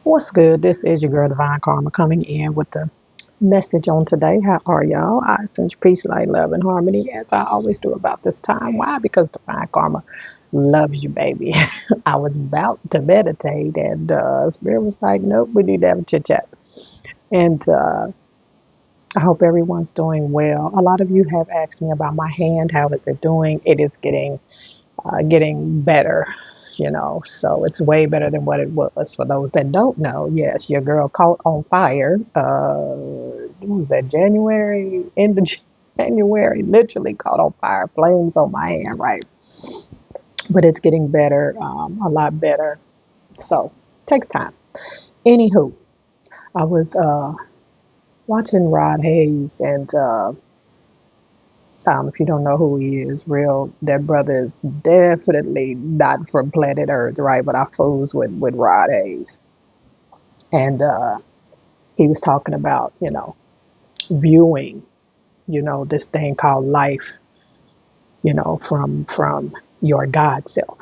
What's good? This is your girl Divine Karma coming in with the message on today. How are y'all? I send you peace, light, love, and harmony as I always do about this time. Why? Because Divine Karma loves you, baby. I was about to meditate, and Spirit was like, "Nope, we need to have a chit chat." And I hope everyone's doing well. A lot of you have asked me about my hand. How is it doing? It is getting better, so it's way better than what it was. For those that don't know, yes, your girl caught on fire. What was that, January? End of January, literally caught on fire, flames on my hand, right? But it's getting better, a lot better. So, takes time. Anywho, I was watching Rod Hayes, and if you don't know who he is, real, that brother is definitely not from planet Earth, right? But I fools with Rod Hayes. And he was talking about, viewing, this thing called life, from your God self,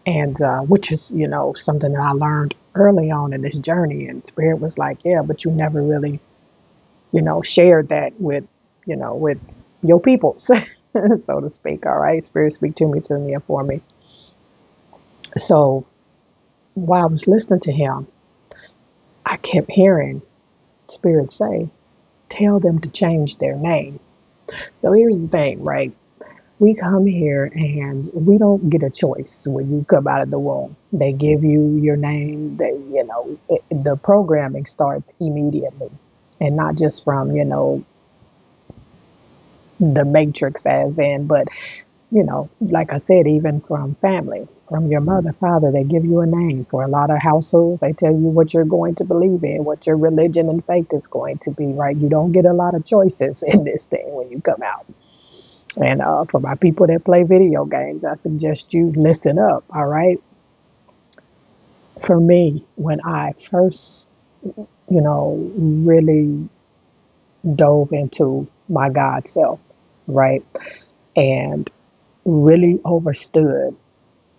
and which is, something that I learned early on in this journey. And Spirit was like, yeah, but you never really, shared that with your peoples, so to speak. All right. Spirit, speak to me, through me, and for me. So while I was listening to him, I kept hearing Spirit say, tell them to change their name. So here's the thing, right? We come here and we don't get a choice when you come out of the womb. They give you your name. The programming starts immediately, and not just from, the matrix as in, but like I said, even from family, from your mother, father, they give you a name. For a lot of households, they tell you what you're going to believe in, what your religion and faith is going to be, right? You don't get a lot of choices in this thing when you come out. And for my people that play video games, I suggest you listen up, all right? For me, when I first, really dove into my God self, right? And really understood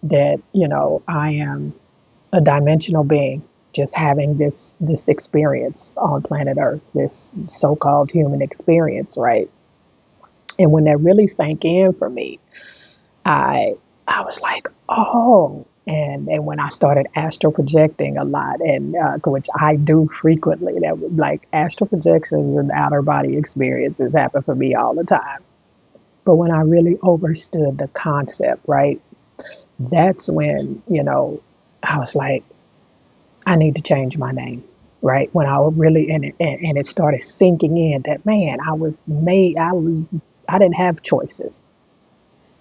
that I am a dimensional being, just having this experience on planet Earth, this so-called human experience, right? And when that really sank in for me, I was like, oh. And when I started astral projecting a lot, and which I do frequently, that would, like, astral projections and outer body experiences happen for me all the time. But when I really understood the concept, right, that's when, I was like, I need to change my name, right? When I really, and it started sinking in that, man, I didn't have choices.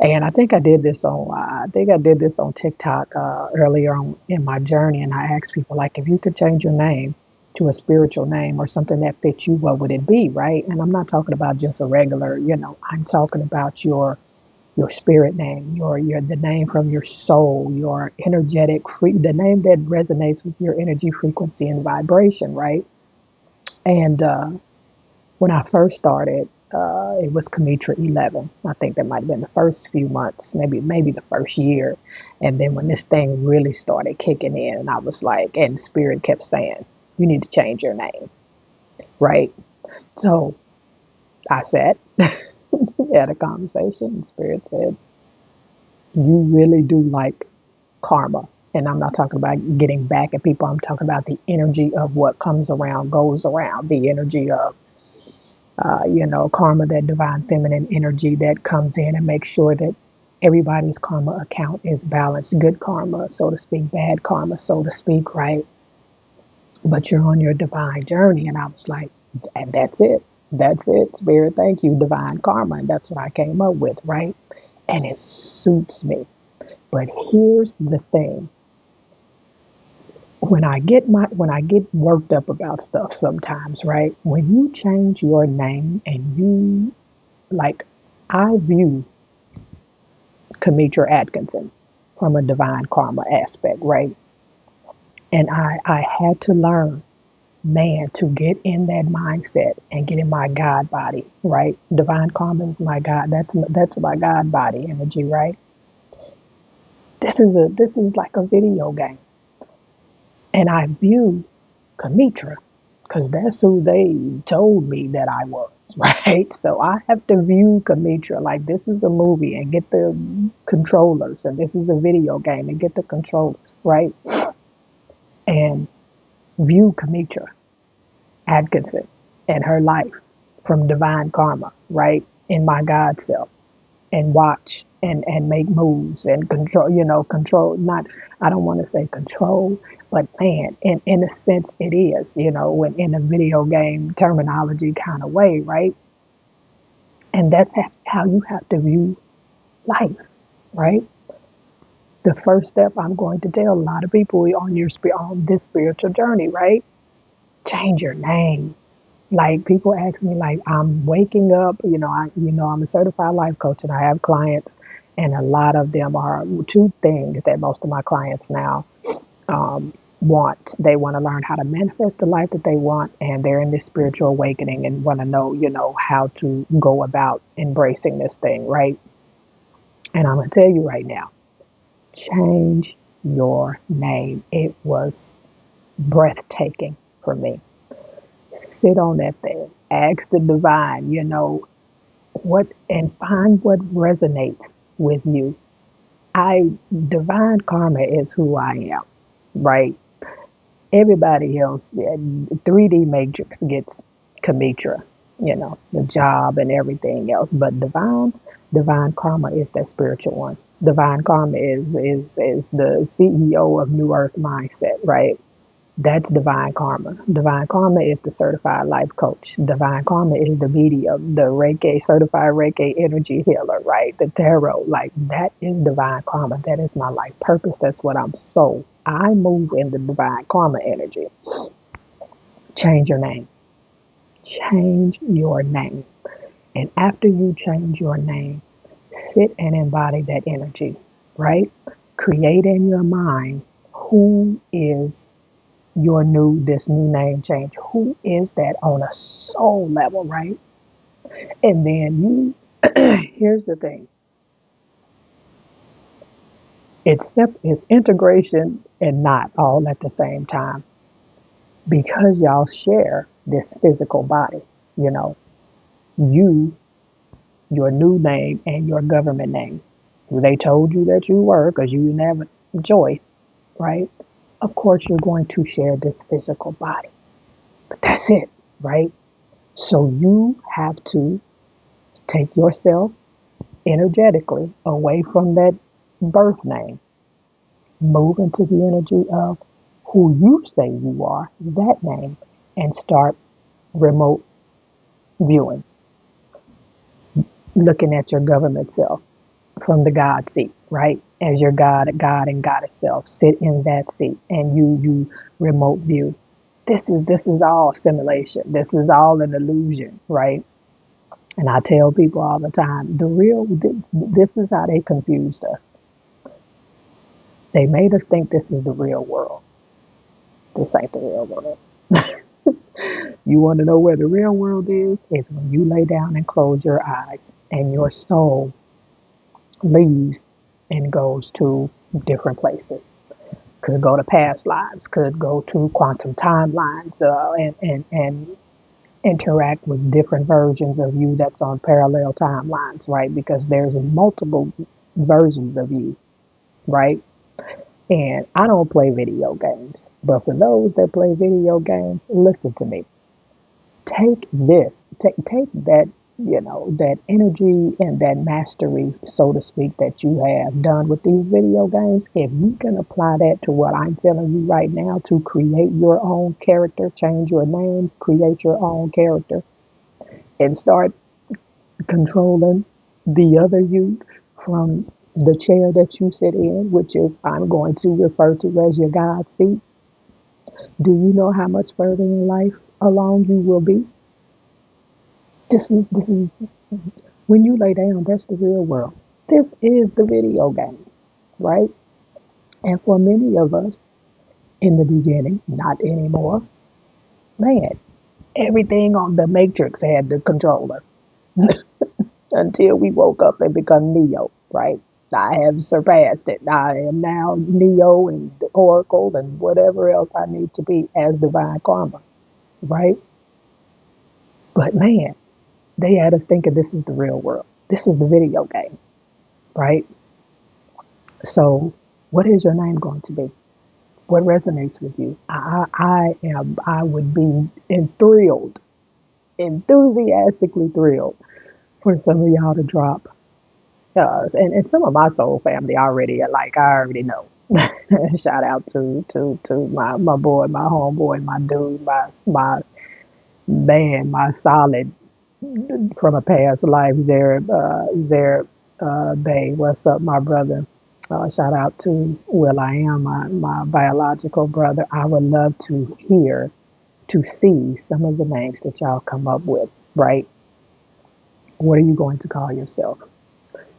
And I think I did this on TikTok earlier on in my journey. And I asked people, like, if you could change your name to a spiritual name or something that fits you, what would it be, right? And I'm not talking about just a regular, I'm talking about your spirit name, your the name from your soul, your energetic the name that resonates with your energy frequency and vibration, right? And when I first started, it was Kamitra 11. I think that might have been the first few months, maybe the first year. And then when this thing really started kicking in, and I was like, and Spirit kept saying, you need to change your name, right? So I sat, had a conversation. Spirit said, you really do like karma. And I'm not talking about getting back at people. I'm talking about the energy of what comes around, goes around, the energy of, karma, that divine feminine energy that comes in and makes sure that everybody's karma account is balanced. Good karma, so to speak, bad karma, so to speak, right? But you're on your divine journey. And I was like, and that's it. That's it, Spirit. Thank you, divine karma. And that's what I came up with, right? And it suits me. But here's the thing. When I get worked up about stuff sometimes, right? When you change your name and you, like, I view Kamitra Atkinson from a divine karma aspect, right? And I had to learn, man, to get in that mindset and get in my God body, right? Divine karma is my God. That's my God body energy, right? This is like a video game. And I view Kamitra because that's who they told me that I was, right? So I have to view Kamitra like this is a movie and get the controllers, and this is a video game and get the controllers, right? And view Kamitra Atkinson and her life from divine karma, right? In my God self, and watch and make moves and control, control, not, I don't want to say control, but man, in a sense it is, when in a video game terminology kind of way, right? And that's how you have to view life, right? The first step I'm going to tell a lot of people on on this spiritual journey, right? Change your name. Like people ask me, like I'm waking up, I'm a certified life coach and I have clients, and a lot of them are two things that most of my clients now want. They want to learn how to manifest the life that they want, and they're in this spiritual awakening and want to know, how to go about embracing this thing, right? And I'm gonna tell you right now, change your name. It was breathtaking for me. Sit on that thing. Ask the divine, what, and find what resonates with you. I Divine karma is who I am, right? Everybody else, 3D matrix gets Kamitra, the job and everything else, but divine karma is that spiritual one. Divine karma is the CEO of New Earth mindset, right? That's divine karma. Divine karma is the certified life coach. Divine karma is the medium, the Reiki, certified Reiki energy healer, right? The tarot. Like that is divine karma. That is my life purpose. That's what I'm sold. I move in the divine karma energy. Change your name. Change your name. And after you change your name, sit and embody that energy, right? Create in your mind who is this new name change. Who is that on a soul level, right? And then here's the thing. It's integration and not all at the same time because y'all share this physical body. You know, you, your new name and your government name. They told you that you were because you didn't have a choice, right? Of course, you're going to share this physical body, but that's it, right? So you have to take yourself energetically away from that birth name, move into the energy of who you say you are, that name, and start remote viewing, looking at your government self from the God seat, right? As your God and Goddess self, sit in that seat and you remote view. This is all simulation. This is all an illusion, right? And I tell people all the time, this is how they confused us. They made us think this is the real world. This ain't the real world. You want to know where the real world is? It's when you lay down and close your eyes and your soul leaves and goes to different places. Could go to past lives, could go to quantum timelines, and interact with different versions of you that's on parallel timelines, right? Because there's multiple versions of you, right? And I don't play video games, but for those that play video games, listen to me. Take that, that energy and that mastery, so to speak, that you have done with these video games. If you can apply that to what I'm telling you right now to create your own character, change your name, create your own character, and start controlling the other you from the chair that you sit in, which is I'm going to refer to as your God seat. Do you know how much further in life along you will be? This is when you lay down, that's the real world. This is the video game, right? And for many of us in the beginning, not anymore, man, everything on the Matrix had the controller until we woke up and become Neo, right? I have surpassed it. I am now Neo and the Oracle and whatever else I need to be as divine karma, right? But man, they had us thinking this is the real world. This is the video game, right? So, what is your name going to be? What resonates with you? I would be enthralled, enthusiastically thrilled for some of y'all to drop. And some of my soul family already, like, I already know. Shout out to my boy, my homeboy, my dude, my man, my solid from a past life, Bay. What's up, my brother? Shout out to Will I Am, my biological brother. I would love to hear, to see some of the names that y'all come up with, right? What are you going to call yourself?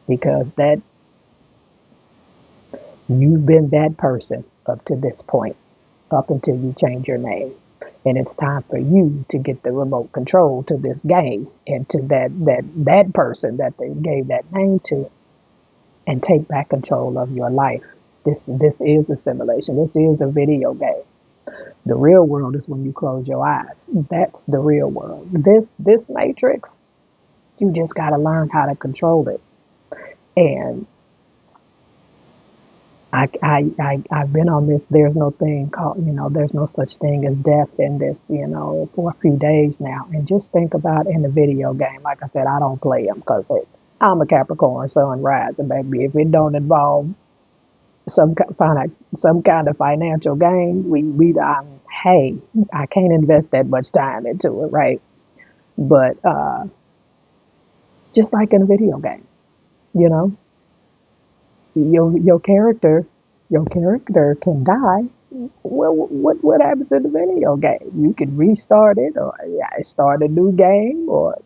Because that you've been that person up to this point, up until you change your name. And it's time for you to get the remote control to this game and to that person that they gave that name to, and take back control of your life. This is a simulation. This is a video game. The real world is when you close your eyes. That's the real world. This matrix, you just got to learn how to control it. And I've been on this. There's no thing called, there's no such thing as death in this, for a few days now. And just think about in the video game. Like I said, I don't play them because I'm a Capricorn sun rising, baby. If it don't involve some kind of financial gain, hey, I can't invest that much time into it, right? But just like in a video game, you know, your character can die. Well, what happens in the video game? You can restart it, or start a new game, or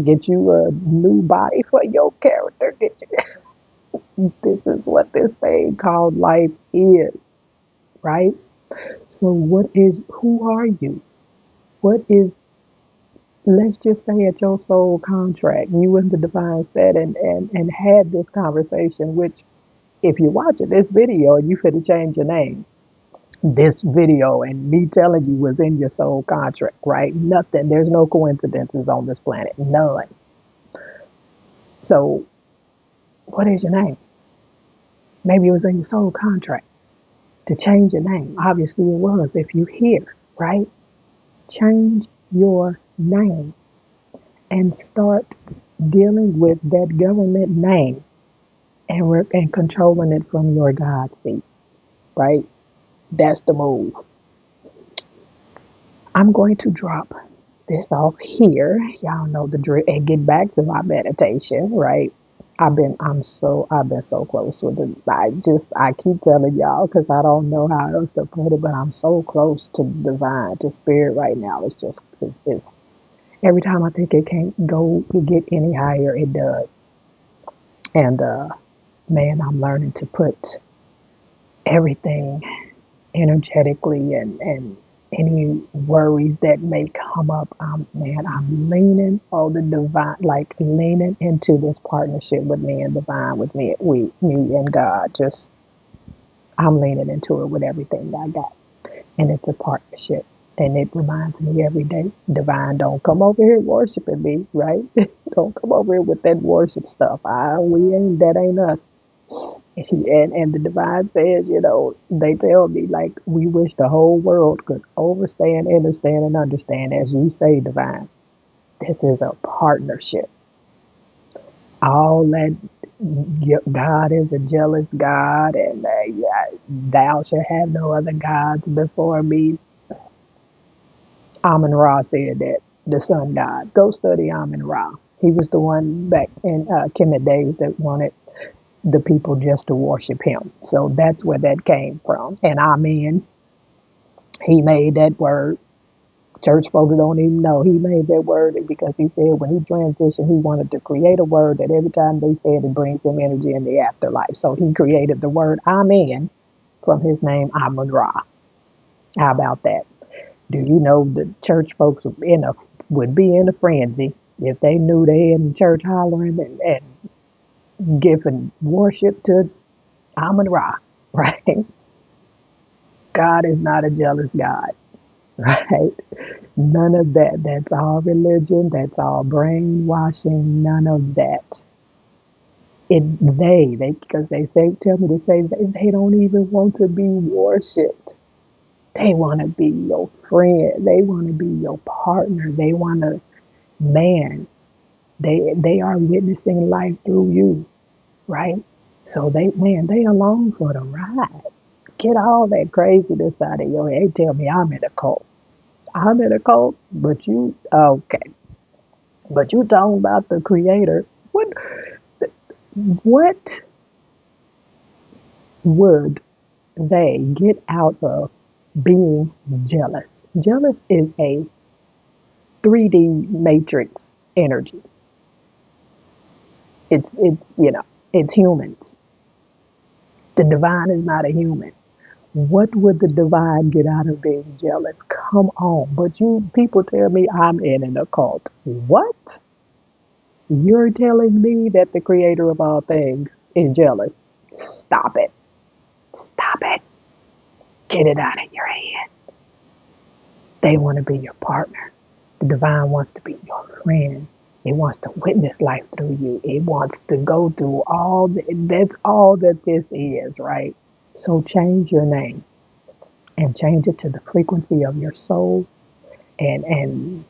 get you a new body for your character. This is what this thing called life is, right? So who are you? What is, let's just say at your soul contract, you and the divine said and had this conversation, which if you're watching this video and you finna change your name, this video and me telling you was in your soul contract, right? Nothing, there's no coincidences on this planet, none. So what is your name? Maybe it was in your soul contract to change your name. Obviously it was if you hear, right? Change your name and start dealing with that government name and controlling it from your God seat, right? That's the move. I'm going to drop this off here. Y'all know the drill, and get back to my meditation, right? I've been so close with it. I keep telling y'all because I don't know how else to put it, but I'm so close to divine, to spirit right now. It's every time I think it can't go to get any higher, it does. And man, I'm learning to put everything energetically and any worries that may come up. I'm leaning on the divine, like leaning into this partnership with me and divine, with me and God. Just I'm leaning into it with everything that I got, and it's a partnership. And it reminds me every day, divine, don't come over here worshiping me, right? Don't come over here with that worship stuff. That ain't us. And the divine says, they tell me, like, we wish the whole world could overstand, understand, and understand, as you say, divine. This is a partnership. All that God is a jealous God, and thou shalt have no other gods before me. Amun Ra said that, the sun god. Go study Amun Ra. He was the one back in Kemet days that wanted the people just to worship him. So that's where that came from. And Amen, he made that word. Church folks don't even know he made that word because he said when he transitioned, he wanted to create a word that every time they said it brings them energy in the afterlife. So he created the word Amen from his name Amun Ra. How about that? Do you know the church folks would be in a frenzy if they knew they in church hollering and giving worship to Amun Ra, right? God is not a jealous God, right? None of that. That's all religion. That's all brainwashing. None of that. Because they say, tell me to say, they don't even want to be worshipped. They want to be your friend. They want to be your partner. They want to, man, they are witnessing life through you, right? So they along for the ride. Get all that craziness out of your head. Tell me I'm in a cult. I'm in a cult, but you okay. But you talking about the creator. What would they get out of being jealous? Jealous is a 3D matrix energy. It's humans. The divine is not a human. What would the divine get out of being jealous? Come on. But you people tell me I'm in an occult. What? You're telling me that the creator of all things is jealous? Stop it. Stop it. Get it out of your head. They want to be your partner. The divine wants to be your friend. It wants to witness life through you. It wants to go through that's all that this is, right? So change your name and change it to the frequency of your soul, and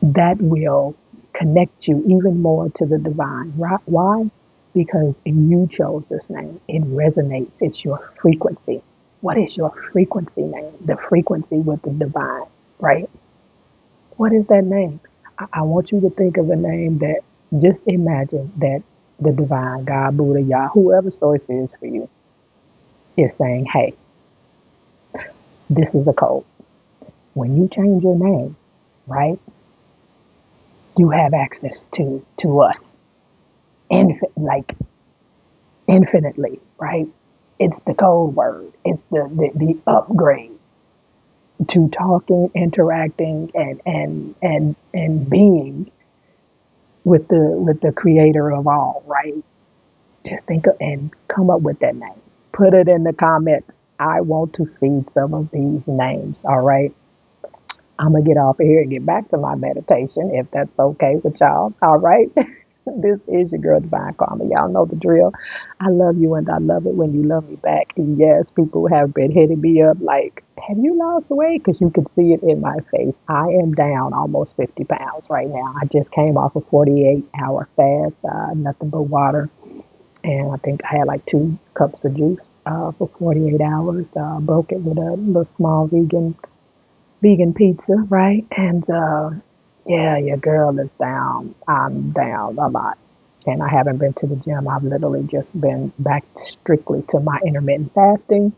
that will connect you even more to the divine. Right? Why? Because you chose this name. It resonates. It's your frequency. What is your frequency name? The frequency with the divine, right? What is that name? I want you to think of a name that, just imagine that the divine, God, Buddha, Yah, whoever source is for you, is saying, hey, this is a code. When you change your name, right, you have access to us, like infinitely, right? It's the code word. It's the upgrade to talking, interacting, and being with the creator of all, right? Just think of and come up with that name. Put it in the comments. I want to see some of these names. All right. I'm gonna get off of here and get back to my meditation if that's okay with y'all. All right. This is your girl Divine Karma. Y'all know the drill. I love you and I love it when you love me back. And yes, people have been hitting me up like, have you lost weight? Because you can see it in my face. I am down almost 50 pounds right now. I just came off a 48-hour fast, nothing but water. And I think I had like 2 cups of juice for 48 hours. Broke it with a little small vegan pizza, right? And yeah, your girl is down. I'm down a lot. And I haven't been to the gym. I've literally just been back strictly to my intermittent fasting.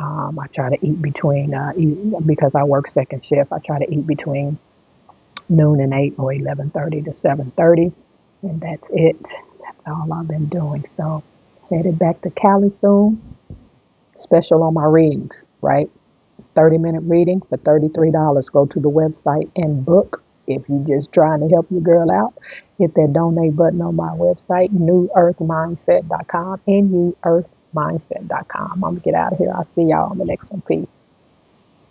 I try to eat because I work second shift. I try to eat between noon and 8 or 11:30 to 7:30, and that's it. That's all I've been doing. So headed back to Cali soon. Special on my readings, right? 30-minute reading for $33. Go to the website and book. If you're just trying to help your girl out, hit that donate button on my website, newearthmindset.com, newearthmindset.com. I'm going to get out of here. I'll see y'all on the next one. Peace.